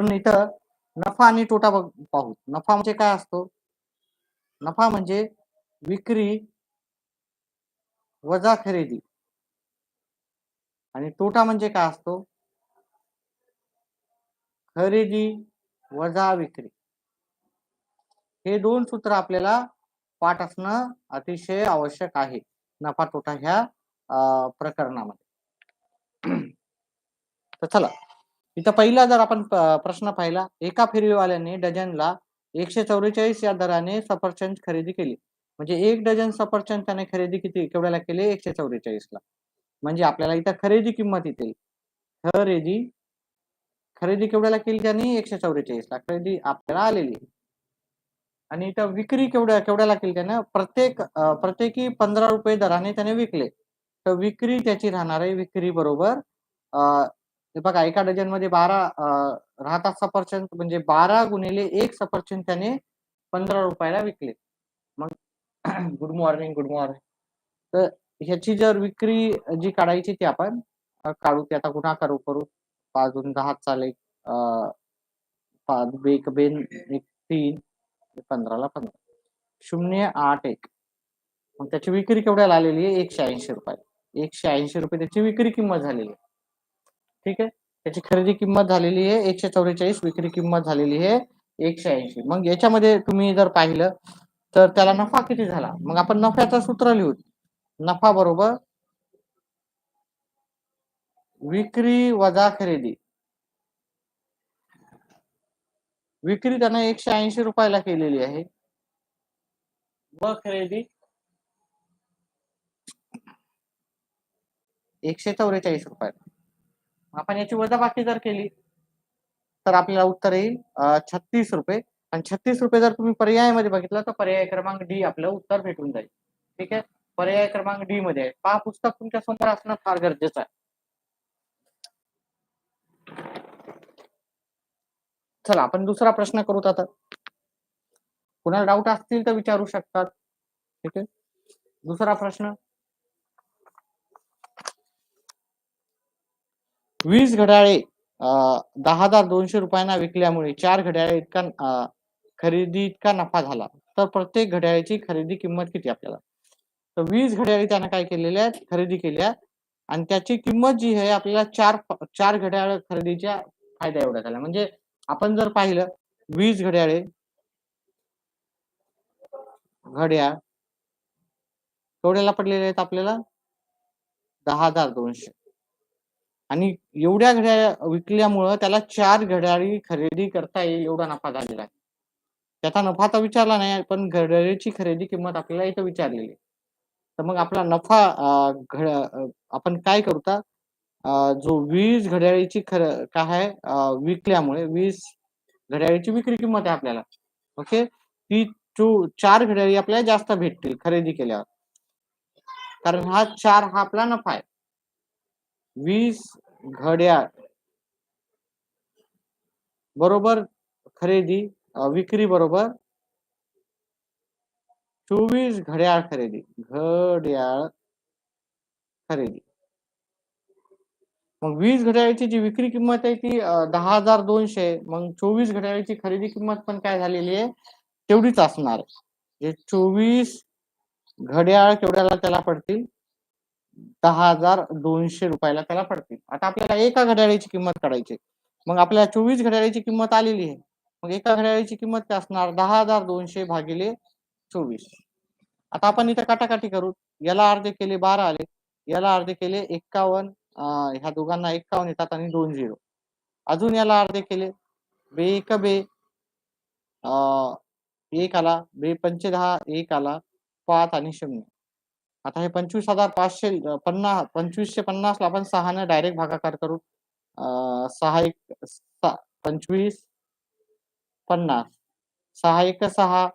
पण इथं नफा आणि तोटा पाहू. नफा म्हणजे काय असतो? नफा म्हणजे विक्री वजा खरेदी आणि तोटा म्हणजे काय असतो? खरेदी वजा विक्री. हे दोन सूत्र आपल्याला पाठ असणं अतिशय आवश्यक आहे नफा तोटा ह्या प्रकरणामध्ये. तर चला, इथं पहिला जर आपण प्रश्न पाहिला, एका फेरीवाल्याने डझनला 144 या दराने सफरचंद खरेदी केली. म्हणजे 1 डझन सफरचंद त्याने खरेदी केवढ्याला केली? 144 ला. म्हणजे आपल्याला इथं खरेदी किंमत येते. खरेदी खरेदी केवढ्याला केली त्यांनी? 144 ला खरेदी आपल्याला आलेली. आणि इथं विक्री केवढ्याला केली त्यानं? प्रत्येकी 15 रुपये दराने त्याने विकले. तर विक्री त्याची राहणार आहे. विक्री बरोबर हे बघा, एका डझन मध्ये 12 राहतात सफरचंद, म्हणजे 12 गुणिले 1 सफरचंद त्याने 15 रुपयाला विकले. मग गुड मॉर्निंग, गुड मॉर्निंग. तर ह्याची जर विक्री जी काढायची ती आपण काढू. ती आता गुणाकार करू. 5 दून 10 चालेल. 5 एक बेन एक 3 15 ला 15 081. मग त्याची विक्री केवढ्याला आलेली आहे? 180 रुपये. 180 रुपये त्याची विक्री किंमत झालेली आहे. ठीक आहे. त्याची खरेदी किंमत झालेली आहे 144, विक्री किंमत झालेली आहे 180. मग याच्यामध्ये तुम्ही जर पाहिलं तर त्याला नफा किती झाला? मग आपण नफ्याचं सूत्र लिहू. नफा बरोबर विक्री वजा खरेदी. विक्री त्यानं 180 रुपयाला केलेली आहे व खरेदी 144 रुपये. आपण याची वजाबाकी जर केली तर आपल्याला उत्तर येईल 36 रुपये. आणि 36 रुपये जर तुम्ही पर्यायामध्ये बघितलं तर पर्याय क्रमांक डी आपलं उत्तर भेटून जाईल. ठीक आहे. पर्याय क्रमांक डी मध्ये आहे. पहा, पुस्तक तुमच्या समोर असणं फार गरजेचं आहे. चला, आपण दुसरा प्रश्न करूत आता. कुणाला डाऊट असतील तर विचारू शकतात. ठीक आहे. दुसरा प्रश्न, 20 घड्याळे 10,200 रुपयांना विकल्यामुळे 4 घड्याळे इतका खरेदी इतका नफा झाला. तर प्रत्येक घड्याळाची खरेदी किंमत किती आपल्याला? तर 20 घड्याळे त्यानं काय केलेल्या आहेत? खरेदी केल्या. आणि त्याची किंमत जी आहे आपल्याला 4 घड्याळ खरेदीच्या फायदा एवढा झाला. म्हणजे आपण जर पाहिलं 20 घड्याळ केवढ्याला पडलेले आहेत आपल्याला? 10,200. आणि एवढ्या घड्याळ विकल्यामुळं त्याला 4 घड्याळी खरेदी करता येईल एवढा नफा झालेला आहे. त्याचा नफा तर विचारला नाही, पण घड्याळीची खरेदी किंमत आपल्याला इथं विचारलेली. तर मग आपला नफा आपण काय करूता, जो 20 घड्याळीची काय आहे विकल्यामुळे 20 घड्याळीची विक्री किंमत आहे आपल्याला. ओके. ती 4 घड्याळी आपल्याला जास्त भेटतील खरेदी केल्यावर, कारण हा 4 हा आपला नफा आहे. 20 घड्याळ बरोबर खरेदी विक्री बरोबर 24 घड्याळ खरेदी. मग 20 घड्याळाची जी विक्री किंमत आहे ती 10,200. मग 24 घड्याळाची खरेदी किंमत पण काय झालेली आहे? तेवढीच असणार आहे. 24 घड्याळ केवढ्याला त्याला पडतील? 10,200 रुपयाला त्याला पडतील. आता आपल्याला एका घड्याळाची किंमत काढायची. मग आपल्याला 24 घड्याळाची किंमत आलेली आहे. मग एका घड्याळाची किंमत काय असणार? 10,200 भागिले 24. आता आपण इथं काटाकाटी करू. याला अर्धे केले 12 आले, याला अर्धे केले 51. ह्या दोघांना 51 येतात आणि 2 0. अजून याला अर्धे केले बे एक बे 1 आला, बे पंचे 10 1 आला, 5 आणि 0. आता हे 25,550 2550 ला आपण 6 ने डायरेक्ट भागाकार करू. 6 1 25 50, 6 1 6,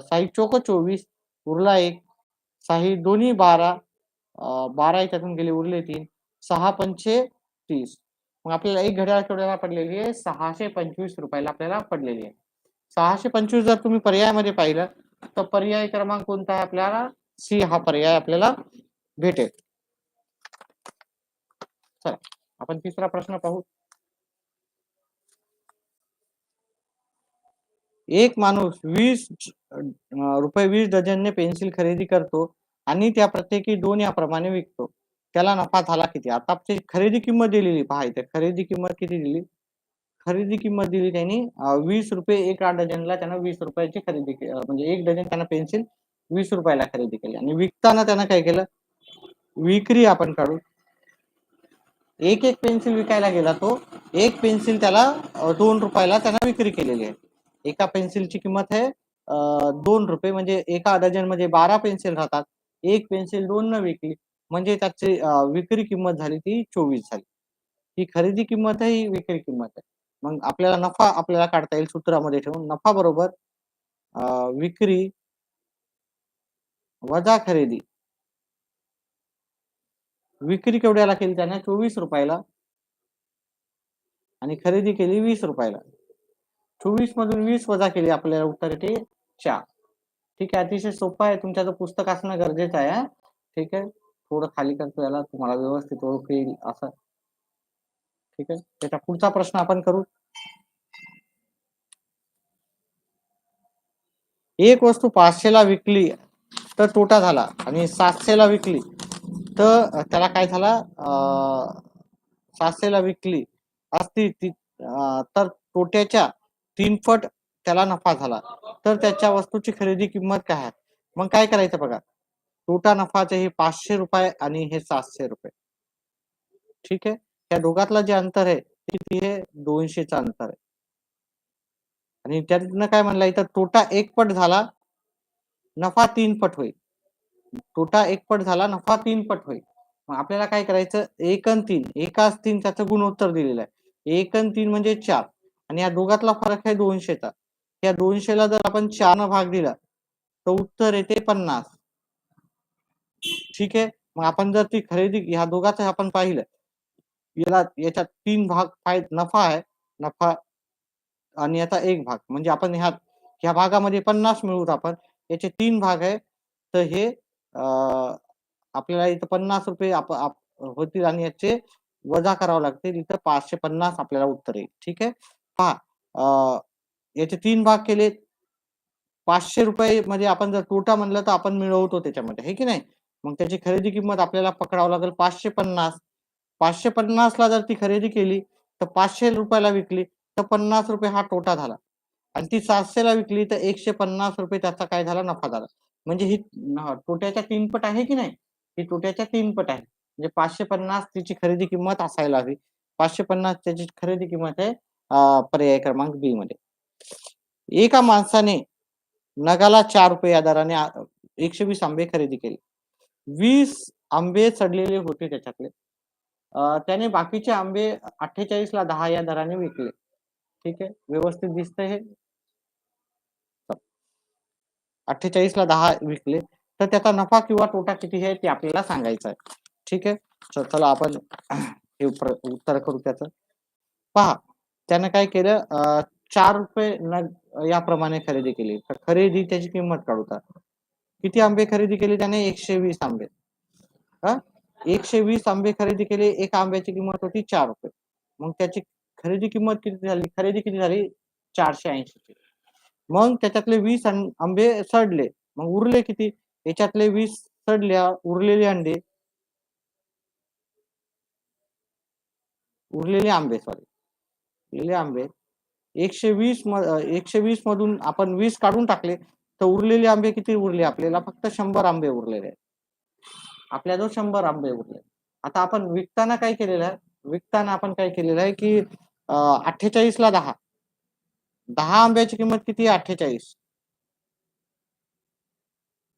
6 चोक 24, उरला 1, 6 दोन्ही 12, 12 याच्यातून गेले उरले 3, 6 पंचे 30. मग आपल्याला एक घड्याळ केवढ्याला पडलेली आहे? 625 रुपयाला आपल्याला पडलेली आहे. 625 जर तुम्ही पर्यायामध्ये पाहिलं तर पर्याय क्रमांक कोणता आहे आपल्याला? सी हा पर्याय आपल्याला भेटेल. चला, आपण तिसरा प्रश्न पाहू. एक माणूस 20 रुपये 20 डझनने पेन्सिल खरेदी करतो आणि त्या प्रत्येकी 2 याप्रमाणे विकतो. त्याला नफा झाला किती? आता आपली खरेदी किंमत दिलेली पहा इथे. खरेदी किंमत किती दिली? खरेदी किंमत दिली त्यांनी ₹20 एका डझनला त्यानं ₹20 ची खरेदी केली. म्हणजे 1 डझन त्यानं पेन्सिल ₹20 खरेदी केली आणि विकताना त्यानं काय केलं? विक्री आपण काढू. एक पेन्सिल विकायला गेला तो. एक पेन्सिल त्याला ₹2 त्यानं विक्री केलेली आहे. एका पेन्सिलची किंमत आहे ₹2 म्हणजे एका डझनमध्ये 12 पेन्सिल राहतात. एक पेन्सिल 2 न विकली म्हणजे त्याची विक्री किंमत झाली ती 24 झाली. ही खरेदी किंमत आहे, ही विक्री किंमत आहे. मग आपल्याला नफा आपल्याला काढता येईल सूत्रामध्ये ठेवून नफा बरोबर अ, विक्री वजा खरेदी. विक्री केवढ्याला केली त्याने? ₹24 आणि खरेदी केली ₹20. 24 मधून 20 वजा केली आपल्याला उत्तर येते 4. ठीक आहे. अतिशय सोपं आहे. तुमच्याचं पुस्तक असणं गरजेचं आहे हा. ठीक आहे. थोडं खाली करतो याला तुम्हाला व्यवस्थित ओळख येईल असं. ठीक आहे. त्याचा पुढचा प्रश्न आपण करू. एक वस्तू 500 ला विकली तर तोटा झाला आणि 700 ला विकली तर त्याला काय झाला? 700 ला विकली असती ती तर तोट्याच्या 3 पट त्याला नफा झाला. तर त्याच्या वस्तूची खरेदी किंमत काय आहे? मग काय करायचं बघा. तोटा नफाचे हे ₹500 आणि हे ₹700. ठीक आहे. त्या दोघातलं जे अंतर आहे ते किती आहे? 200चं अंतर आहे. आणि त्यातनं काय म्हणलं इथं तोटा 1 पट झाला, नफा 3 पट होईल. तोटा 1 पट झाला, नफा 3 पट होईल. मग आपल्याला काय करायचं? 1 आणि 3 एकाच 3 त्याचं गुणोत्तर दिलेलं आहे. 1 आणि 3 म्हणजे 4 आणि या दोघातला फरक आहे 200चा. या 200ला जर आपण 4 न भाग दिला तर उत्तर येते 50. ठीक आहे. मग आपण जर ती खरेदी ह्या दोघाचं आपण पाहिलं याला याच्यात 3 भाग नफा आहे. नफा आणि याचा 1 भाग म्हणजे आपण ह्या भागामध्ये 50 मिळवूत आपण. याचे 3 भाग आहे. तर हे आपल्याला इथं ₹50 होतील आणि याचे वजा करावं लागतील. इथं 550 आपल्याला उत्तर येईल. ठीक आहे. पहा याचे 3 भाग केले. ₹500 मध्ये आपण जर तोटा म्हणलं तर आपण मिळवतो त्याच्यामध्ये, आहे की नाही? मग त्याची खरेदी किंमत आपल्याला पकडावं लागेल 550. 550 ला जर ती खरेदी केली तर ₹500 ला विकली तर ₹50 हा तोटा झाला. आणि ती 700 ला विकली तर ₹150 त्याचा काय झाला? नफा झाला. म्हणजे ही तोट्याच्या 3 पट आहे की नाही? ही तोट्याच्या 3 पट आहे. म्हणजे 550 तिची खरेदी किंमत असायला हवी. 550 त्याची खरेदी किंमत आहे पर्याय क्रमांक बी मध्ये. एका माणसाने नगाला ₹4 या दराने 120 आंबे खरेदी केले. 20 आंबे सडलेले होते त्याच्यातले. त्याने बाकीचे आंबे 48 ला 10 या दराने विकले. ठीक आहे. व्यवस्थित दिसतंय हे? 48 ला 10 विकले. तर त्याचा नफा किंवा तोटा किती आहे ते आपल्याला सांगायचं आहे. ठीक आहे. तर चला आपण हे उत्तर करू त्याचं. पहा त्यानं काय केलं ₹4 नग याप्रमाणे खरेदी केली. तर खरेदी त्याची किंमत काढू आता. किती आंबे खरेदी केले त्याने? 120 आंबे. हां, 120 आंबे खरेदी केले. एका आंब्याची किंमत होती ₹4. मग त्याची खरेदी किंमत किती झाली? खरेदी किती झाली? 480 ची. मग त्याच्यातले 20 आंबे सडले. मग उरले किती? याच्यातले 20 सडल्या, उरलेले आंबे सॉरी. उरलेले आंबे 120 मधून आपण 20 काढून टाकले तर उरलेले आंबे किती उरले आपल्याला? फक्त 100 आंबे उरलेले आहेत. आपल्याजवळ 100 आंबे उरले. आता आपण विकताना काय केलेलं आहे? विकताना आपण काय केलेलं आहे की 48 ला 10. 10 आंब्याची किंमत किती आहे? 48.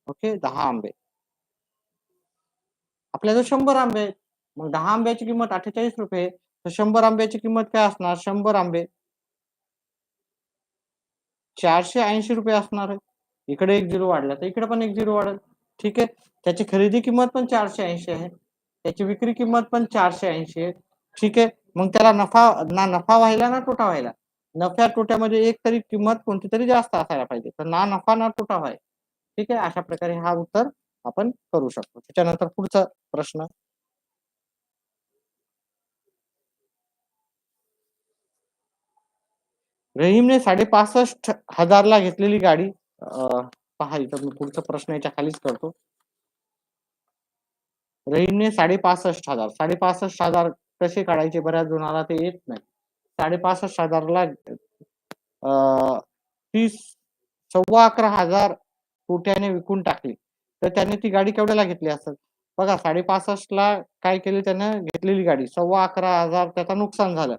ओके. 10 आंबे. आपल्याजवळ 100 आंबे आहेत. मग 10 आंब्याची किंमत ₹48 तर 100 आंब्याची किंमत काय असणार? 100 आंबे ₹480 असणार आहे. इकडे एक झिरो वाढला तर इकडे पण एक झिरो वाढेल. ठीक आहे. त्याची खरेदी किंमत पण 480 आहे. त्याची विक्री किंमत पण 480 आहे. ठीक आहे. मग त्याला नफा व्हायला ना तोटा व्हायला? नफ्या तोट्यामध्ये एक तरी किंमत कोणती तरी जास्त असायला पाहिजे. तर ना नफा ना तोटा व्हाय. ठीक आहे. अशा प्रकारे हा उत्तर आपण करू शकतो. त्याच्यानंतर पुढचा प्रश्न. रहीमने 65,500 घेतलेली गाडी पहा इथं मी पुढचा प्रश्न याच्या खालीच करतो. रहीमने 65,500 65,000 कसे काढायचे बऱ्याच जणांना ते येत नाही. 65,000 ला 11,हजार कोट्याने विकून टाकली. तर त्याने ती गाडी केवढ्याला घेतली असेल? बघा 65,500 ला काय केलं त्यानं घेतलेली गाडी 11,15,000 त्याचं नुकसान झालं.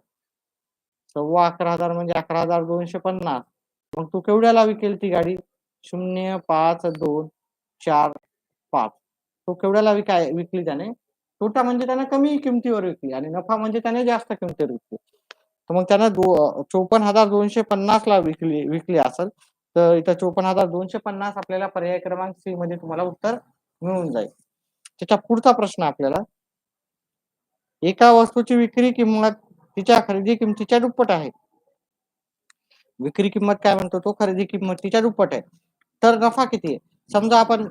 11,15,000 म्हणजे 11,250. मग तू केवढ्याला विकेल ती गाडी? 0,5,2,4,5. तो केवढ्याला विकली त्याने? तोटा म्हणजे त्याने कमी किमतीवर विकली आणि नफा म्हणजे त्याने जास्त किमतीवर विकली. तर मग त्यानं 54,250 ला विकली असेल. तर इथं 54,250 आपल्याला पर्याय क्रमांक सी मध्ये तुम्हाला उत्तर मिळून जाईल. त्याच्या पुढचा प्रश्न आपल्याला एका वस्तूची विक्री किंमत तिच्या खरेदी किमतीच्या दुप्पट आहे. विक्री किंमत काय म्हणतो तो खरेदी किंमतीच्या दुप्पट आहे. तर नफा किती आहे? समजा आपण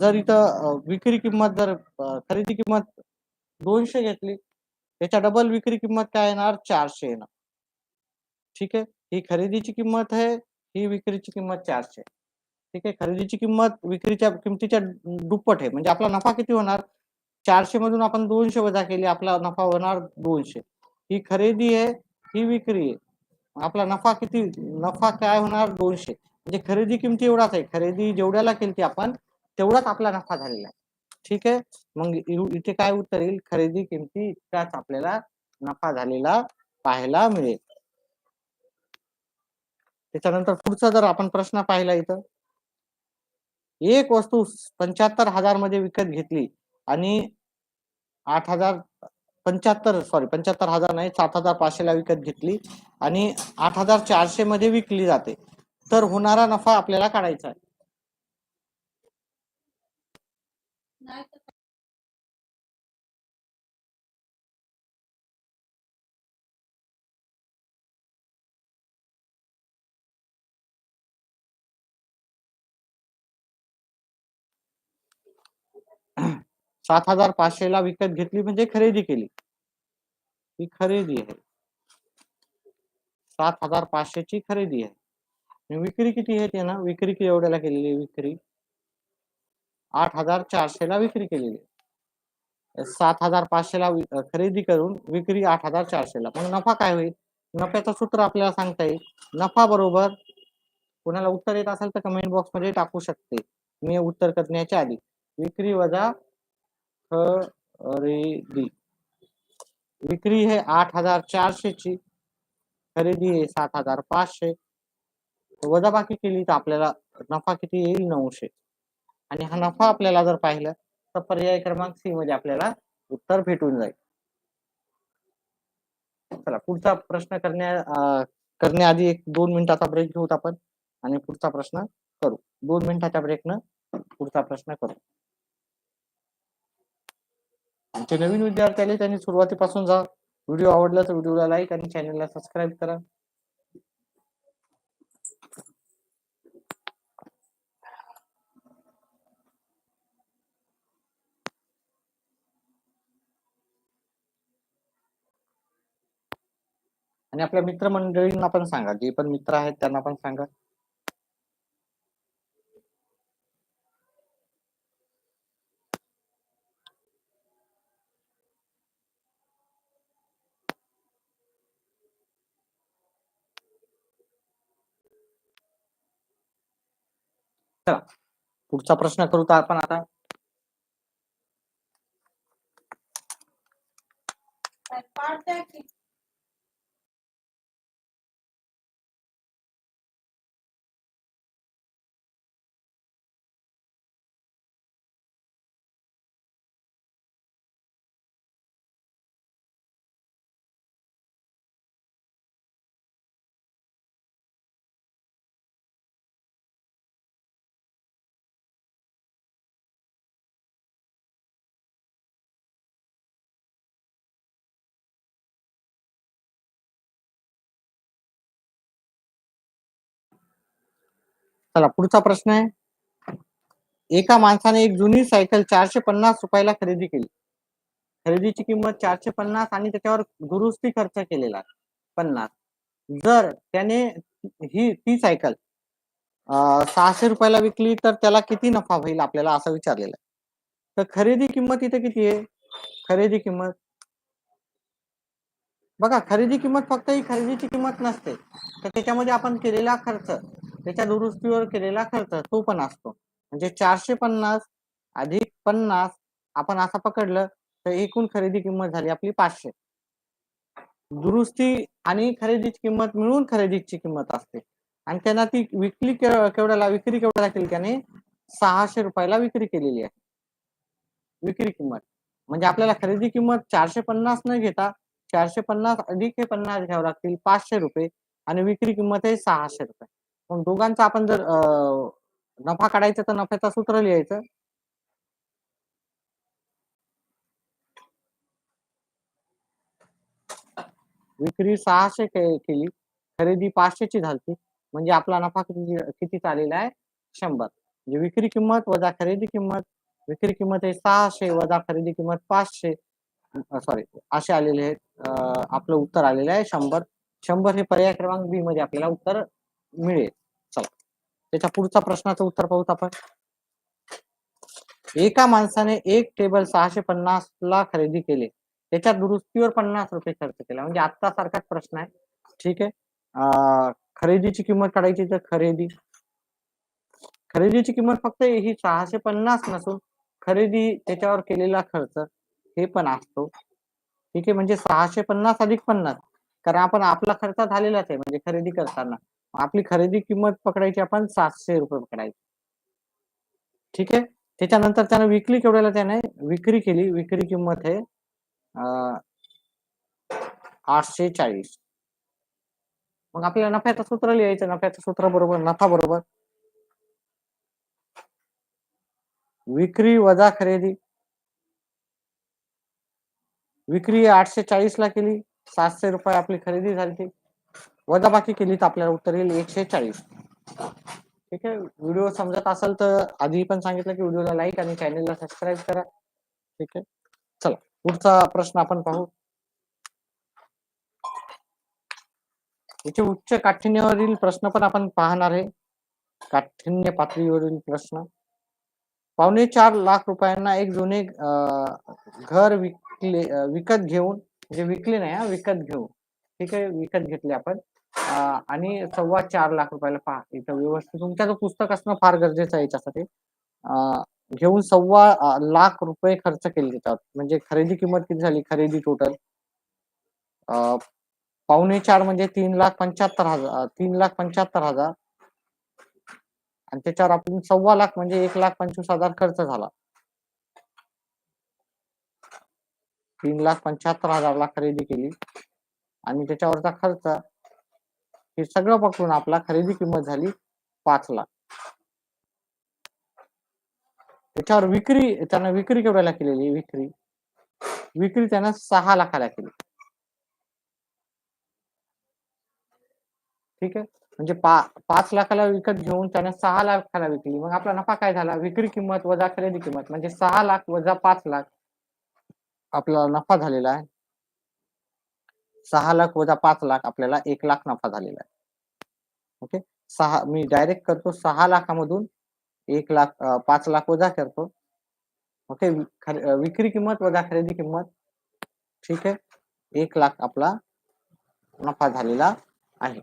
जर इथं विक्री किंमत जर खरेदी किंमत 200 घेतली त्याच्या डबल विक्री किंमत काय येणार 400 येणार. ठीक आहे. ही खरेदीची किंमत आहे, ही विक्रीची किंमत 400. ठीक आहे. खरेदीची किंमत विक्रीच्या किमतीच्या दुप्पट आहे. म्हणजे आपला नफा किती होणार? 400 मधून आपण 200 वजा केले आपला नफा होणार 200. ही खरेदी आहे, ही विक्री आहे. आपला नफा किती? नफा काय होणार 200. म्हणजे खरेदी किमती एवढाच आहे. खरेदी जेवढ्याला केली आपण तेवढाच आपला नफा झालेला आहे. ठीक आहे. मग इथे काय उत्तर येईल? खरेदी किमती इतकाच आपल्याला नफा झालेला पाहायला मिळेल. त्याच्यानंतर पुढचा जर आपण प्रश्न पाहिला इथं एक वस्तू 75,000 मध्ये विकत घेतली आणि 8,000 75,000 नाही 7,500 ला विकत घेतली आणि 8,400 मध्ये विकली जाते. तर होणारा नफा आपल्याला काढायचा आहे. $7,500 ला विकत घेतली म्हणजे खरेदी केली. ही खरेदी आहे. 7,500 ची खरेदी आहे. आणि विक्री किती आहे ना? विक्री एवढ्याला केलेली आहे विक्री 8,400 ला विक्री केलेली आहे. 7,500 ला खरेदी करून विक्री 8,400 ला. मग नफा काय होईल? नफ्याचं सूत्र आपल्याला सांगता येईल. नफा बरोबर कोणाला उत्तर येत असेल तर कमेंट बॉक्स मध्ये टाकू शकते. मी उत्तर करण्याच्या आधी विक्री वजा खरेदी. विक्री है 8,400 ची, खरेदी आहे 7,500. वजाबाकी केली तर आपल्याला नफा किती येईल 900. आणि हा नफा आपल्याला जर पाहिलं तर पर्याय क्रमांक सी मध्ये आपल्याला उत्तर भेटून जाईल. चला पुढचा प्रश्न करण्याआधी 1-2 मिनिटाचा ब्रेक घेऊत आपण आणि पुढचा प्रश्न करू. 2 मिनिटाच्या ब्रेकनं पुढचा प्रश्न करू. आमचे नवीन विद्यार्थी आले त्यांनी सुरुवातीपासून जा. व्हिडिओ आवडला तर व्हिडिओला लाईक आणि चॅनलला सबस्क्राईब करा. आणि आपल्या मित्रमंडळींना पण सांगा, जे पण मित्र आहेत त्यांना पण सांगा. चला पुढचा प्रश्न करू तर आपण आता चला पुढचा प्रश्न आहे. एका माणसाने एक जुनी सायकल 450 रुपयाला खरेदी केली. खरेदीची किंमत 450 आणि त्याच्यावर दुरुस्ती खर्च केलेला 50. जर त्याने ही ती सायकल 600 रुपयाला विकली तर त्याला किती नफा होईल आपल्याला असं विचारलेलं आहे. तर खरेदी किंमत इथे किती आहे? खरेदी किंमत बघा, खरेदी किंमत फक्त ही खरेदीची किंमत नसते, तर त्याच्यामध्ये आपण केलेला खर्च, त्याच्या दुरुस्तीवर केलेला खर्च तो पण असतो. म्हणजे 450 अधिक 50 आपण असं पकडलं तर एकूण खरेदी किंमत झाली आपली 500. दुरुस्ती आणि खरेदीची किंमत मिळून खरेदीची किंमत असते आणि त्यांना ती केवढ्याला विक्री केवढ्याला केली त्याने? 600 रुपयाला विक्री केलेली आहे. विक्री किंमत म्हणजे आपल्याला खरेदी किंमत 450 न घेता 450 अधिक हे 50 घ्यावं लागतील 500 रुपये आणि विक्री किंमत आहे 600 रुपये. मग दोघांचा आपण जर नफा काढायचा तर नफ्याचं सूत्र लिहायचं. विक्री 600 केली, खरेदी 500 ची झाली, म्हणजे आपला नफा किती आलेला आहे? 100. म्हणजे विक्री किंमत वजा खरेदी किंमत, विक्री किंमत आहे 600 वजा खरेदी किंमत 500, सॉरी असे आलेले आहेत. आपलं उत्तर आलेलं आहे 100. 100 हे पर्याय क्रमांक बी मध्ये आपल्याला उत्तर मिळेल. चला त्याच्या पुढचा प्रश्नाचं उत्तर पाहूत आपण. एका माणसाने एक टेबल 650 ला खरेदी केले, त्याच्या दुरुस्तीवर 50 रुपये खर्च केला. म्हणजे आता सारखाच प्रश्न आहे. ठीक आहे. खरेदीची किंमत काढायची तर खरेदीची किंमत फक्त ही 650 नसून खरेदी त्याच्यावर केलेला खर्च हे पण असतो. ठीक आहे, म्हणजे 650 अधिक 50, कारण आपण आपला खर्च झालेलाच आहे म्हणजे खरेदी करताना आपली खरेदी किंमत पकडायची आपण 700 रुपये पकडायची. ठीक आहे, त्याच्यानंतर त्याने विकली केवढ्याला? त्याने विक्री केली, विक्री किंमत आहे 840. मग आपल्याला नफ्याचं सूत्र लिहायचं. नफ्याचं सूत्र बरोबर नफा बरोबर विक्री वजा खरेदी. विक्री 840 ला केली, 700 रुपये आपली खरेदी झाली, वजा बाकी केली तर आपल्याला उत्तर येईल 140. ठीक आहे, व्हिडिओ समजत असेल तर आधी पण सांगितलं की व्हिडिओला लाईक आणि चॅनलला सबस्क्राईब करा. ठीक आहे, चला पुढचा प्रश्न आपण पाहू. याचे उच्च काठिण्यवरील प्रश्न पण आपण पाहणार आहे. काठिण्य पातळीवरील प्रश्न. 4.25 लाख रुपयांना एक जुने घर विकत घेऊन, म्हणजे विकले नाही, विकत घेऊन. ठीक आहे, विकत घेतले आपण आणि 4.25 लाख रुपयाला. पहा इथं व्यवस्थित तुमच्याचं पुस्तक असणं फार गरजेचं आहे याच्यासाठी. घेऊन 1.25 लाख रुपये खर्च केले त्याच्यावर. म्हणजे खरेदी किंमत किती झाली? खरेदी टोटल 4.25 म्हणजे 3,75,000, 3,75,000 आणि त्याच्यावर आपण 1.25 लाख म्हणजे 1,25,000 खर्च झाला. 3,75,000 ला खरेदी केली आणि त्याच्यावरचा खर्च हे सगळं पकडून आपला खरेदी किंमत झाली 5 लाख. त्याच्यावर त्यानं विक्री केवढ्याला केलेली? विक्री त्यानं 6 लाखाला केली. ठीक आहे, म्हणजे 5 लाखाला विकत घेऊन त्याने 6 लाखाला विकली. मग आपला नफा काय झाला? विक्री किंमत वजा खरेदी किंमत म्हणजे 6 लाख वजा 5 लाख आपला नफा झालेला आहे. 6 लाख वजा 5 लाख आपल्याला 1 लाख नफा झालेला आहे. ओके, मी डायरेक्ट करतो 6 लाखामधून 1 लाख 5 लाख वजा करतो. ओके, विक्री किंमत वजा खरेदी किंमत. ठीक आहे, 1 लाख आपला नफा झालेला आहे.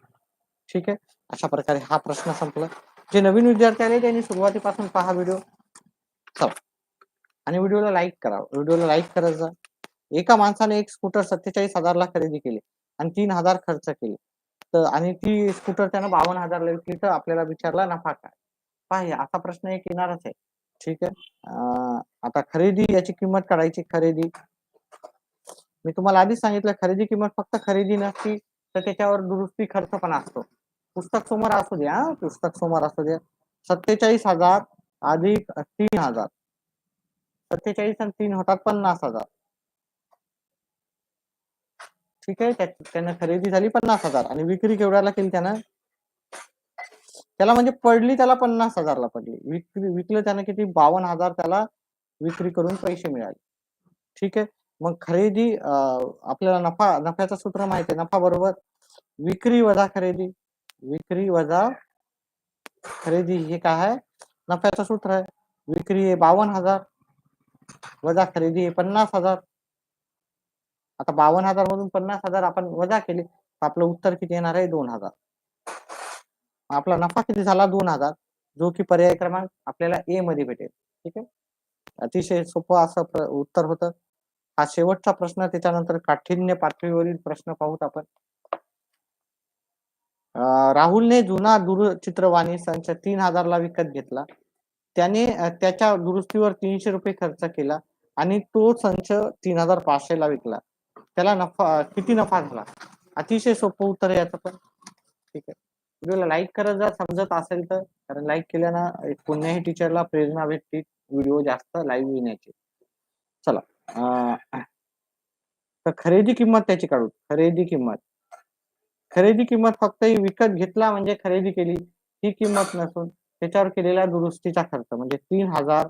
ठीक आहे, अशा प्रकारे हा प्रश्न संपला. जे नवीन विद्यार्थी आले त्यांनी सुरुवातीपासून पहा व्हिडिओ. चला, आणि व्हिडिओला लाईक करा. व्हिडिओला लाईक करायचा. एका माणसाने एक स्कूटर 47,000 ला खरेदी केली आणि 3,000 खर्च केले, तर आणि ती स्कूटर त्यानं 52,000 ला विकली, तर आपल्याला विचारला नफा काय? पहा असा प्रश्न एक येणारच आहे. ठीक आहे, आता खरेदी याची किंमत काढायची. खरेदी मी तुम्हाला आधीच सांगितलं, खरेदी किंमत फक्त खरेदी नसती तर त्याच्यावर दुरुस्ती खर्च पण असतो. पुस्तक समोर असू द्या, पुस्तक समोर असू द्या. 47,000 अधिक 3,000, 47 आणि 3 होतात 50,000. ठीक आहे, त्यानं खरेदी झाली 50,000 आणि विक्री केवढ्याला केली त्यानं? त्याला म्हणजे पडली त्याला 50,000 ला पडली. विकलं त्यानं किती? 52,000 त्याला विक्री करून पैसे मिळाले. ठीक आहे, मग खरेदी आपल्याला नफ्याचं सूत्र माहिती आहे. नफा बरोबर विक्री वजा खरेदी, विक्री वजा खरेदी हे काय आहे? नफ्याचं सूत्र आहे. विक्री आहे 52,000 वजा खरेदी आहे 50,000. आता 52,000 मधून 50,000 आपण वजा केले तर आपलं उत्तर किती येणार आहे? 2,000. आपला नफा किती झाला? 2,000, जो की पर्याय क्रमांक आपल्याला ए मध्ये भेटेल. ठीक आहे, अतिशय सोपं असं उत्तर होतं. हा शेवटचा प्रश्न, त्याच्यानंतर काठिण्य पातळीवरील प्रश्न पाहूत आपण. राहुलने जुना दूरचित्रवाणी संच 3,000 ला विकत घेतला. त्याने त्याच्या दुरुस्तीवर 300 रुपये खर्च केला आणि तो संच 3,500 ला विकला. त्याला नफा किती नफा झाला? अतिशय सोपं उत्तर आहे याचं पण. ठीक आहे, व्हिडिओला लाईक करत जा समजत असेल तर, कारण लाईक केल्यानं कोणत्याही टीचरला प्रेरणा भेटते व्हिडिओ जास्त लाईव्ह येण्याची. चला, तर खरेदी किंमत त्याची काढू. खरेदी किंमत, खरेदी किंमत फक्त ही विकत घेतला म्हणजे खरेदी केली ही किंमत नसून त्याच्यावर केलेला दुरुस्तीचा खर्च म्हणजे 3,000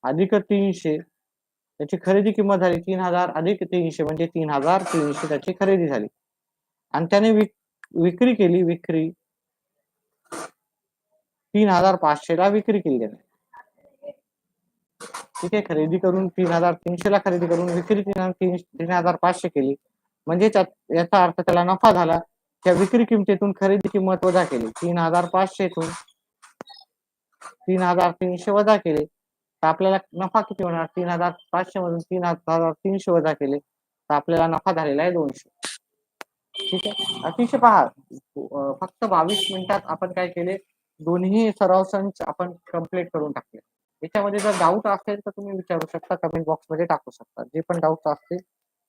अधिक 300 त्याची खरेदी किंमत झाली. 3,000 अधिक 300 म्हणजे 3,300 त्याची खरेदी झाली. आणि त्याने विक्री केली. विक्री 3,500 ला विक्री केली त्याने. ठीक आहे, खरेदी करून 3,300 ला खरेदी करून विक्री 3,500 केली म्हणजे याचा अर्थ त्याला नफा झाला. त्या विक्री किमतीतून खरेदी किंमत वजा केली. 3,500 तून 3,300 वजा केले तर आपल्याला नफा किती होणार? 3,500 मधून 3,300 वजा केले तर आपल्याला नफा झालेला आहे 200. ठीक आहे, अतिशय पहा, फक्त 22 मिनिटात आपण काय केले? दोन्ही सराव संच आपण कंप्लीट करून टाकले. याच्यामध्ये जर डाऊट असेल तर तुम्ही विचारू शकता, कमेंट बॉक्स मध्ये टाकू शकता. जे पण डाऊट असतील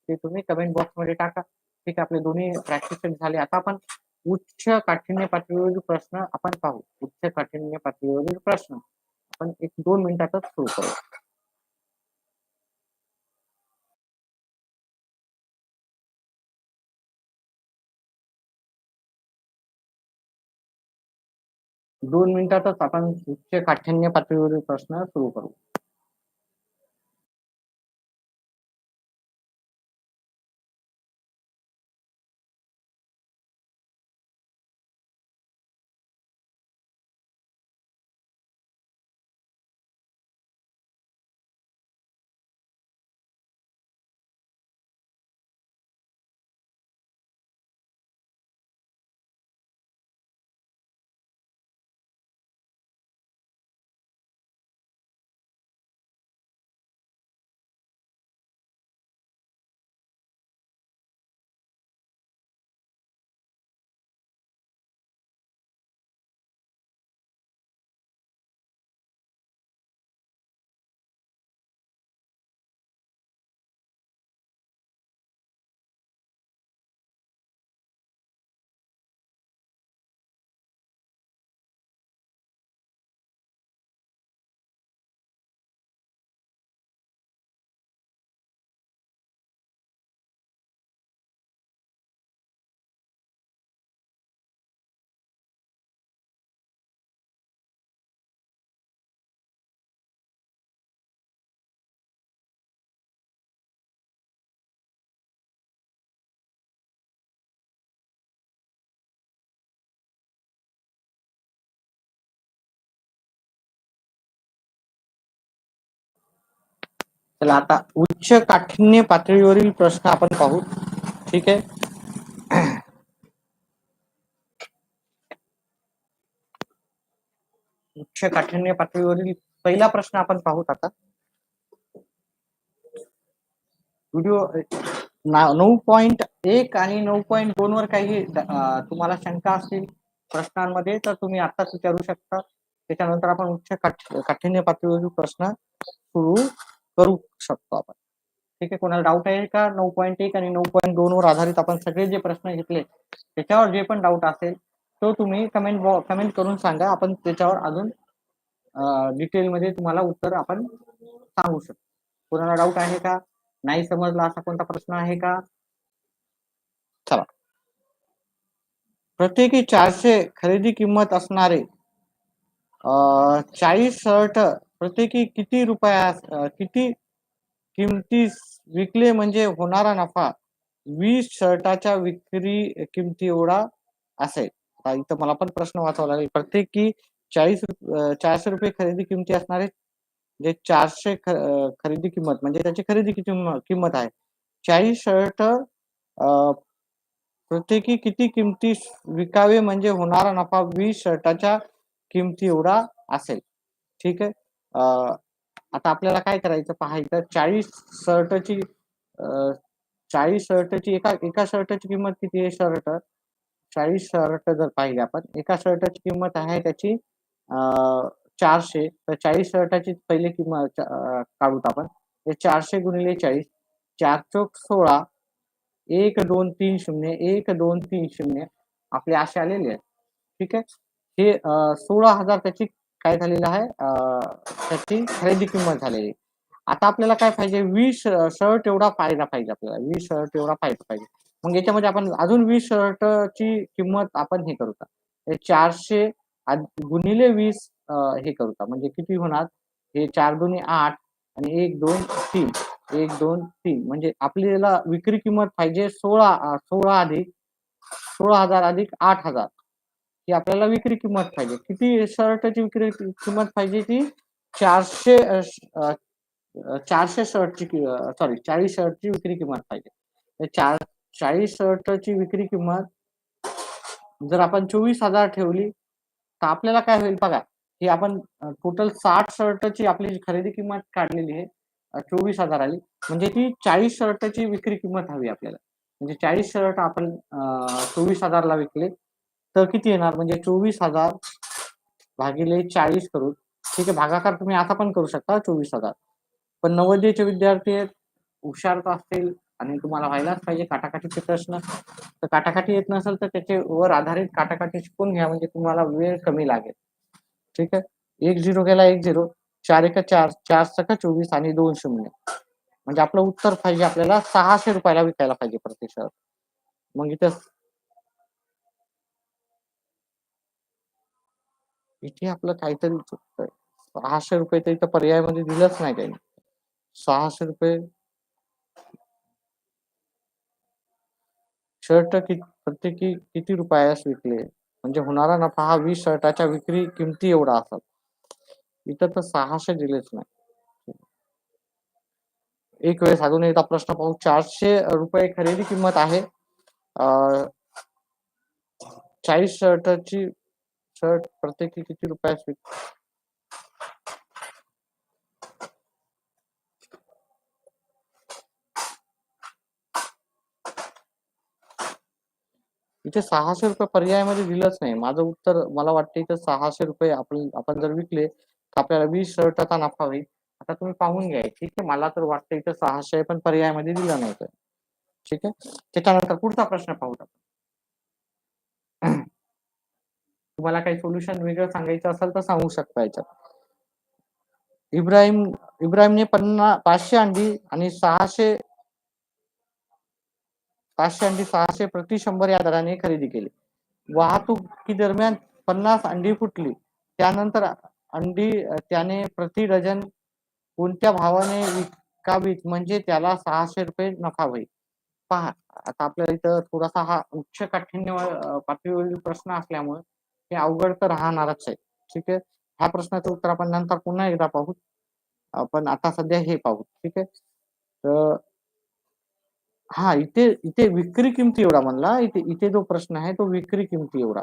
ते तुम्ही कमेंट बॉक्स मध्ये टाका. ठीक आहे, आपले दोन्ही प्रॅक्टिस झाले. आता आपण उच्च काठिण्य पातळीवरील प्रश्न आपण पाहू. उच्च काठिण्य पातळीवरील प्रश्न आपण 1-2 मिनिटातच सुरू करू. दोन मिनिटातच आपण उच्च काठिण्य पातळीवरील प्रश्न सुरू करू. चला, आता उच्च काठिण्य पातळीवरील प्रश्न आपण पाहू. ठीक आहे, उच्च काठिण्य पातळीवरील पहिला प्रश्न आपण पाहूत. आता व्हिडिओ 9.1 आणि 9.2 वर काही तुम्हाला शंका असतील प्रश्नांमध्ये तर तुम्ही आताच विचारू शकता. त्याच्यानंतर आपण उच्च काठिण्य पातळीवरील प्रश्न सुरू करू शकतो आपण. ठीक आहे, कोणाला डाऊट आहे का? 9.1 आणि 9.2 वर आधारित आपण सगळे जे प्रश्न घेतले त्याच्यावर जे पण डाऊट असेल तो तुम्ही कमेंट करून सांगा. आपण त्याच्यावर अजून डिटेलमध्ये तुम्हाला उत्तर आपण सांगू शकतो. कोणाला डाऊट आहे का? नाही समजला असा कोणता प्रश्न आहे का? चला, प्रत्येकी 400 खरेदी किंमत असणारे 40 शर्ट प्रत्येकी किती किमतीस विकले म्हणजे होणारा नफा 20 शर्टाच्या विक्री किमती एवढा असेल. आता इथं मला पण प्रश्न वाचावा लागेल. प्रत्येकी 400 रुपये खरेदी किमती असणारे जे 400 खरेदी किंमत म्हणजे त्याची खरेदी किती किंमत आहे. 40 शर्ट प्रत्येकी किती किमती विकावे म्हणजे होणारा नफा 20 शर्टाच्या किमती एवढा असेल. ठीक आहे. आता आपल्याला काय करायचं पाहायचं 40 शर्टची 40 शर्टची एका एका शर्टची किंमत किती आहे शर्ट 40 शर्ट जर पाहिले आपण एका शर्टची किंमत आहे त्याची 400 तर 40 शर्टाची पहिली किंमत काढूत आपण 400 गुणिले 40 4 चोक 16 1 2 3 0 1 2 3 0 आपले असे आलेले आहेत. ठीक आहे. हे 16,000 त्याची काय झालेलं आहे त्याची खरेदी किंमत झालेली. आता आपल्याला काय पाहिजे 20 शर्ट एवढा फायदा पाहिजे आपल्याला 20 शर्ट एवढा फायदा पाहिजे. मग याच्यामध्ये आपण अजून 20 शर्टची किंमत आपण हे करू का 400 गुणिले 20 हे करू का म्हणजे किती होणार हे 4 दुनी 8 आणि 1 2 3 1 2 3 म्हणजे आपल्याला विक्री किंमत पाहिजे 16 अधिक 16,000 अधिक 8,000 ही आपल्याला विक्री किंमत पाहिजे. किती शर्टची विक्री किंमत पाहिजे ती 400 400 शर्टची सॉरी 40 शर्टची विक्री किंमत पाहिजे. 40 शर्टची विक्री किंमत जर आपण 24,000 ठेवली तर आपल्याला काय होईल बघा ही आपण टोटल 60 शर्टची आपली खरेदी किंमत काढलेली आहे 24,000 आली म्हणजे ती 40 शर्टची विक्री किंमत हवी आपल्याला म्हणजे 40 शर्ट आपण 24,000 ला विकले तर किती येणार म्हणजे 24,000 भागिले 40 करू ठीक आहे भागाकार तुम्ही असा पण करू शकता 24,000 पण नवोदयचे विद्यार्थी आहेत हुशार असतील आणि तुम्हाला व्हायलाच पाहिजे काटाकाटीचे प्रश्न तर काटाकाटी येत नसेल तर त्याचे वर आधारित काटाकाटी शिकून घ्या म्हणजे तुम्हाला वेळ कमी लागेल. ठीक आहे 1 0 गेला 1 0 4 1 4 4 सका 24 आणि 2 शून्य म्हणजे आपलं उत्तर पाहिजे आपल्याला 600 रुपयाला विकायला पाहिजे प्रति शर्ट. मग इथे आपलं काहीतरी चुकतंय 600 रुपये तर इथं पर्यायामध्ये दिलंच नाही त्यांनी 600 रुपये शर्ट प्रत्येकी किती रुपयास विकले म्हणजे होणारा नफा हा 20 शर्टाच्या विक्री किमती एवढा असेल. इथं तर 600 दिलेच नाही. एक वेळेस अजून एकदा प्रश्न पाहू 400 रुपये खरेदी किंमत आहे 40 शर्टची शर्ट प्रत्येकी किती रुपयास इथे 600 रुपये पर्यायामध्ये दिलंच नाही माझं उत्तर मला वाटतं इथं 600 रुपये आपण जर विकले तर आपल्याला 20 शर्टाचा नफा होईल. आता तुम्ही पाहून घ्या ठीक आहे मला तर वाटतं इथं 600 पण पर्यायामध्ये दिलं नाही तर ठीक आहे त्याच्यानंतर पुढचा प्रश्न पाहू तुम्हाला काही सोल्युशन वेगळं सांगायचं असेल तर सांगू शकता याच्यात. इब्राहिमने 500 अंडी आणि 600 प्रति 100 या दराने खरेदी केली. वाहतुकी दरम्यान 50 अंडी फुटली. त्यानंतर अंडी त्याने प्रति डझन कोणत्या भावाने विकावीत म्हणजे त्याला 600 रुपये नफा होईल. पहा आता आपल्याला इथं थोडासा हा उच्च काठिण्य पातळीवरील प्रश्न असल्यामुळे हे अवघड तर राहणारच आहे. ठीक आहे. ह्या प्रश्नाचं उत्तर आपण नंतर पुन्हा एकदा पाहू. आपण आता सध्या हे पाहू. ठीक आहे. तर हा इथे इथे विक्री किमती एवढा म्हणला इथे इथे जो प्रश्न आहे तो विक्री किमती एवढा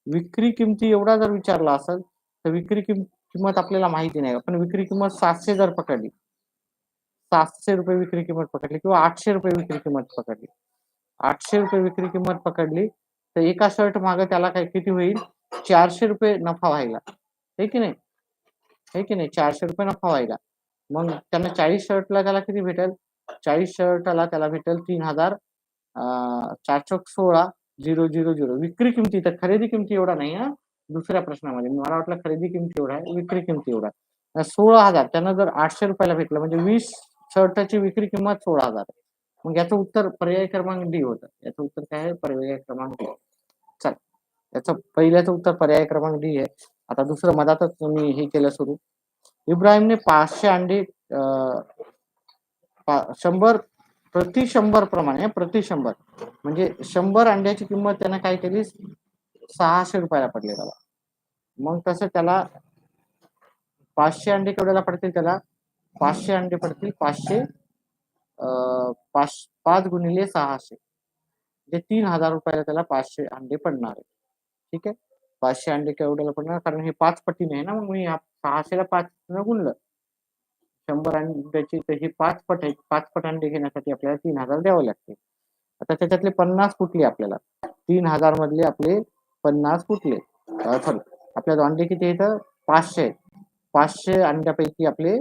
विक्री किमती एवढा जर विचारला असेल तर विक्री किंमत आपल्याला माहिती नाही आपण विक्री किंमत 700 जर पकडली 700 रुपये विक्री किंमत पकडली किंवा 800 रुपये विक्री किंमत पकडली 800 रुपये विक्री किंमत पकडली तर एका शर्ट मागे त्याला काय किती होईल 400 रुपये नफा व्हायला हे की नाही हे की नाही 400 रुपये नफा व्हायला मग त्यांना 40 शर्टला त्याला किती भेटेल 40 शर्टला त्याला भेटेल 3,000 4 चौक 16 000 विक्री किमती तर खरेदी किमती एवढा नाही हा दुसऱ्या प्रश्नामध्ये मला वाटलं खरेदी किमती एवढा आहे विक्री किमती एवढा 16,000 त्यांना जर 800 रुपयाला भेटलं म्हणजे 20 शर्टची विक्री किंमत 16,000 मग याचं उत्तर पर्याय क्रमांक डी होतं याचं उत्तर काय आहे पर्याय क्रमांक डी चल याचं पहिल्याचं उत्तर पर्याय क्रमांक डी आहे आता दुसरं मधातच मी हे केलं सुरू इब्राहिमने 500 अंडी 100 प्रति 100 प्रमाणे, प्रति 100 म्हणजे 100 अंड्याची किंमत त्यानं काय केली, 600 रुपयाला पडली त्याला. मग तसं त्याला 500 अंडे केवढ्याला पडतील त्याला, 500 अंडे पडतील 500 5 गुणिले 600 म्हणजे 3000 रुपयाला त्याला 500 अंडे पडणार आहे. ठीक आहे, 500 अंडे केवढ्याला पडणार, कारण हे 5 पटीने आहे ना, मग मी 600 ला 5 गुणलं, 100 अंड्याची तर ही 5 पट आहे, 5 पट अंडे घेण्यासाठी आपल्याला 3000 द्यावे लागते. आता त्याच्यातले 50 फुटले आपल्याला, 3000 मधले आपले 50 फुटले, सॉरी आपल्याला अंडे किती येतं, 500. 500 अंड्यापैकी आपले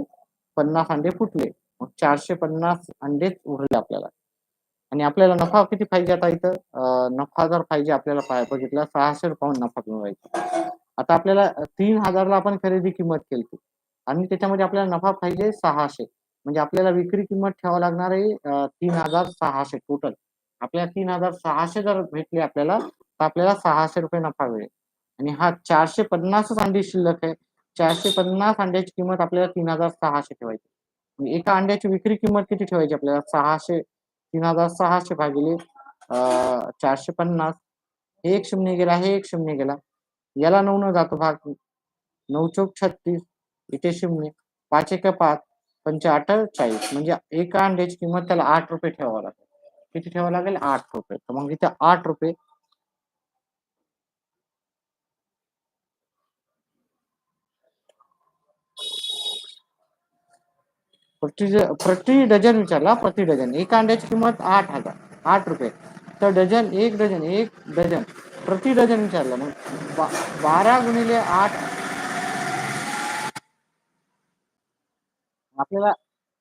50 अंडे फुटले, मग 450 अंडेच उरले आपल्याला. आणि आपल्याला नफा किती पाहिजे आता इथं, नफा जर पाहिजे आपल्याला बघितला 600 रुपयाहून नफा मिळवायचा. आता आपल्याला 3000 ला आपण खरेदी किंमत केली आणि त्याच्यामध्ये आपल्याला नफा पाहिजे 600, म्हणजे आपल्याला विक्री किंमत ठेवावं लागणार आहे 3600 टोटल. आपल्याला 3600 जर भेटले आपल्याला, तर आपल्याला 600 रुपये नफा मिळेल. आणि हा 450 अंडी शिल्लक आहे, 450 अंड्याची किंमत आपल्याला 3600 ठेवायची. एका अंड्याची विक्री किंमत किती ठेवायची आपल्याला, 600, 3600 भागिले 450, हे एक शून्य गेला, हे एक शून्य गेला, याला 9 न जातो भाग, 9 चौक 36, इथे शून्य, 5 एक 5, 5 8 40, म्हणजे एका अंड्याची किंमत त्याला 8 रुपये ठेवावं लागेल. किती ठेवावं लागेल, 8 रुपये. तर मग इथे 8 रुपये प्रति डझन विचारला, प्रति डझन. एका अंड्याची किंमत 8000, 8 रुपये. तर डझन, एक डझन प्रति डझन विचारलं, मग 12 गुणिले 8, आपल्याला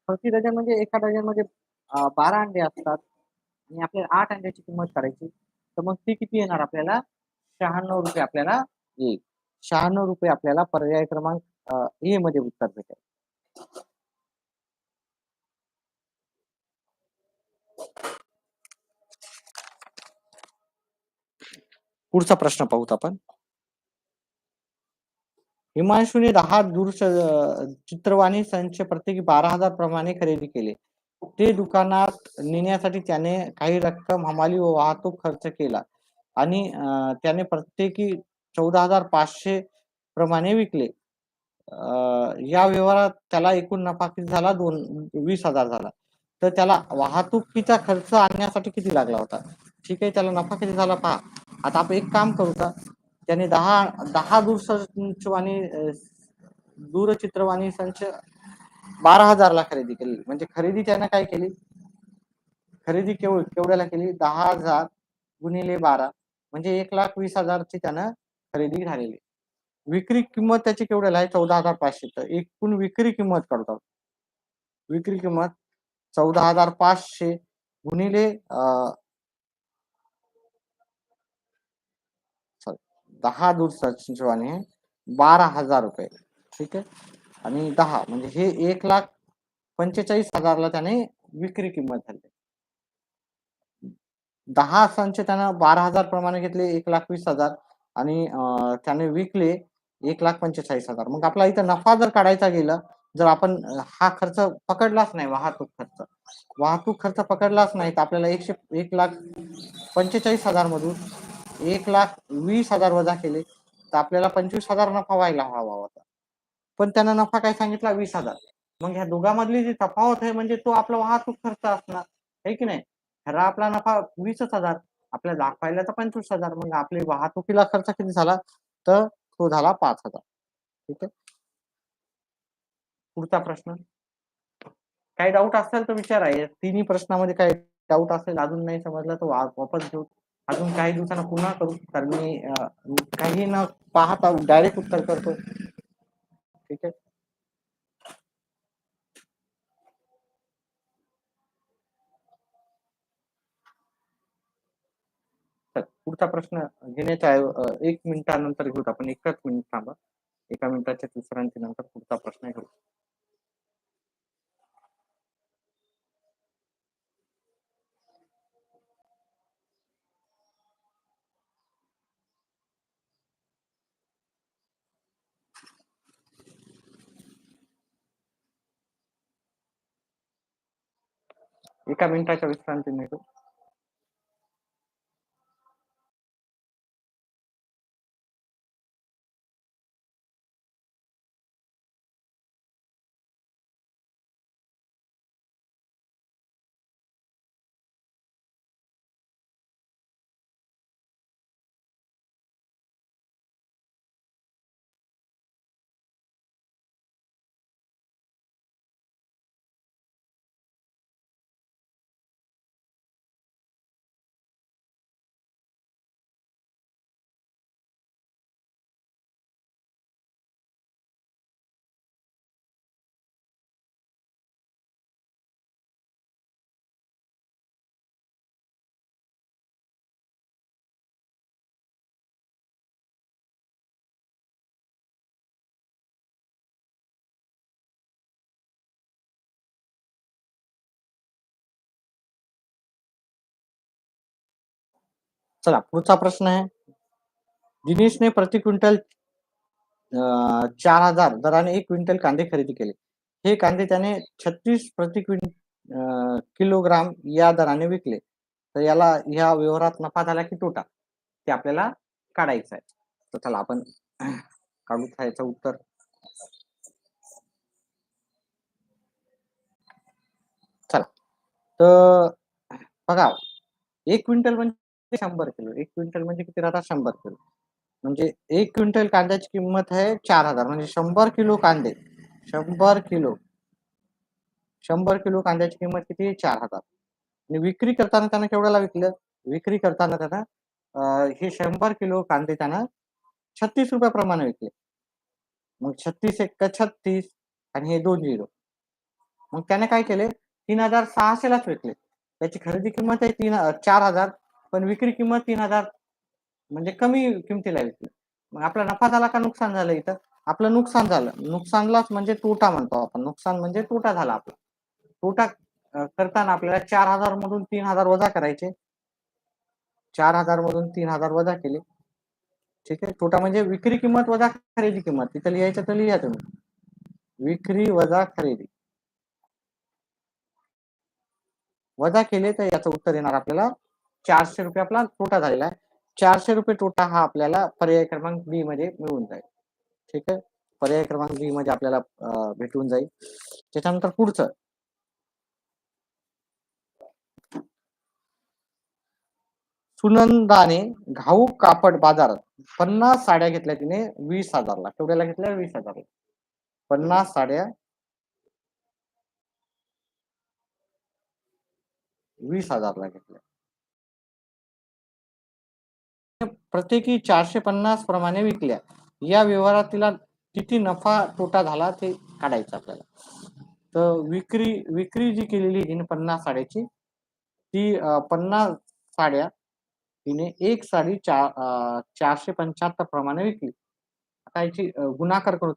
प्रति डझन म्हणजे एका डझन मध्ये 12 अंडे असतात आणि आपल्याला 8 अंड्याची किंमत करायची, तर मग ती किती येणार आपल्याला, 96 रुपये आपल्याला येईल. 96 रुपये आपल्याला पर्याय क्रमांक ए मध्ये उत्तर भेटेल. पुढचा प्रश्न पाहूत आपण. हिमांशूने 10 दूरचित्रवाणी संच प्रत्येकी 12,000 प्रमाणे खरेदी केले. ते दुकानात नेण्यासाठी त्याने काही रक्कम हमाली व वाहतूक खर्च केला आणि त्याने प्रत्येकी 14,500 प्रमाणे विकले. या व्यवहारात त्याला एकूण नफा किती झाला, 20,000 झाला. तर त्याला वाहतुकीचा खर्च आणण्यासाठी किती लागला होता. ठीक आहे, त्याला नफा किती झाला पहा. आता आपण एक काम करू का, त्याने 10 दूरचित्रवाणी संच 12,000 ला खरेदी केली, म्हणजे खरेदी त्याने काय केली, खरेदी केवढ्याला केली, 10,000 गुणिले 12 म्हणजे 1,20,000 ची त्यानं खरेदी झालेली. विक्री किंमत त्याची केवढ्याला आहे, 14,500. तर एकूण विक्री किंमत काढतो. विक्री किंमत 14,500 गुणिले 10 दूरचित्रवाणी 12,000 रुपये. ठीक आहे, आणि 10 म्हणजे हे 1,45,000 ला त्याने विक्री किंमत झाली. 10 संच त्यानं 12,000 प्रमाणे घेतले, 1,20,000, आणि त्याने विकले 1,45,000. मग आपला इथं नफा जर काढायचा गेला, जर आपण हा खर्च पकडलाच नाही, वाहतूक खर्च पकडलाच नाही, तर आपल्याला 1,45,000 मधून 1,20,000 वजा केले, तर आपल्याला 25,000 नफा व्हायला हवा होता. पण त्यानं नफा काय सांगितला, 20,000. मग ह्या दोघांमधली जी तफावत आहे, म्हणजे तो आपला वाहतूक खर्च असणार आहे की नाही. खरा आपला नफा 20,000, आपल्याला दाखवायला तर 25,000, मग आपली वाहतुकीला खर्च किती झाला, तर तो झाला 5,000. ठीक आहे, पुढचा प्रश्न. काही डाऊट असेल तर विचारा, तिन्ही प्रश्नामध्ये काही डाऊट असेल, अजून नाही समजलं तर वापस घेऊ, अजून काही दिवसांना पुन्हा करू, कारण मी काही न पाहता डायरेक्ट उत्तर करतो. ठीक आहे, पुढचा प्रश्न घेण्याच्या 1 मिनिटानंतर घेऊ आपण, एकच मिनिट थांबा, 1 मिनिटाच्या विश्रांती नंतर पुढचा प्रश्न घेऊ. 1 मिनिटाच्या विश्रांती घेतो. चला पुढचा प्रश्न आहे. दिनेशने प्रति क्विंटल 4,000 दराने 1 क्विंटल कांदे खरेदी केले. हे कांदे त्याने 36 किलोग्राम या दराने विकले. तर याला ह्या व्यवहारात नफा झाला की तोटा? ते आपल्याला काढायचं आहे. तर चला आपण काढू याचं उत्तर. चला. तर बघा 1 क्विंटल म्हणजे 100 किलो. 1 क्विंटल म्हणजे किती राहतात? 100 किलो. म्हणजे 1 क्विंटल कांद्याची किंमत आहे 4,000 म्हणजे 100 किलो कांदे. 100 किलो. 100 किलो कांद्याची किंमत किती आहे? 4,000. आणि विक्री करताना त्यानं केवढ्याला विकलं? विक्री करताना त्यानं हे 100 किलो कांदे त्यानं ₹36 प्रमाणे विकले. मग 36 एक्का 36 आणि हे 2 झिरो. मग त्याने काय केले? 3,600 लाच विकले. त्याची खरेदी किंमत आहे 4,000 पण विक्री किंमत 3,000 म्हणजे कमी किमतीला विकले. मग आपला नफा झाला का नुकसान झालं इथं? आपलं नुकसान झालं. नुकसानलाच म्हणजे तोटा म्हणतो आपण. नुकसान म्हणजे तोटा झाला आपला. तोटा करताना आपल्याला 4,000 मधून 3,000 वजा करायचे. 4,000 मधून 3,000 वजा केले. ठीक आहे. तोटा म्हणजे विक्री किंमत वजा खरेदी किंमत. तिथं लिहायचं तर लिहा तुम्ही. विक्री वजा खरेदी. वजा केले तर याचं उत्तर येणार आपल्याला ₹400 आपला तोटा झालेला आहे. ₹400 तोटा हा आपल्याला पर्याय क्रमांक बी मध्ये मिळून जाईल. ठीक आहे. पर्याय क्रमांक बी मध्ये आपल्याला भेटून जाईल. त्याच्यानंतर पुढचं. सुनंदाने घाऊक कापड बाजारात 50 साड्या घेतल्या तिने 20,000 ला. केवढ्याला घेतल्या? 20,000 ला. 50 साड्या 20,000 ला घेतल्या. प्रत्येकी 450 प्रमाणे विकल्या. या व्यवहारात तिला किती नफा तोटा झाला ते काढायचं आपल्याला. तर विक्री जी केलेली हिने 50 साड्याची ती 50 साड्या तिने एक साडी 475 प्रमाणे विकली. आता याची गुणाकार करू.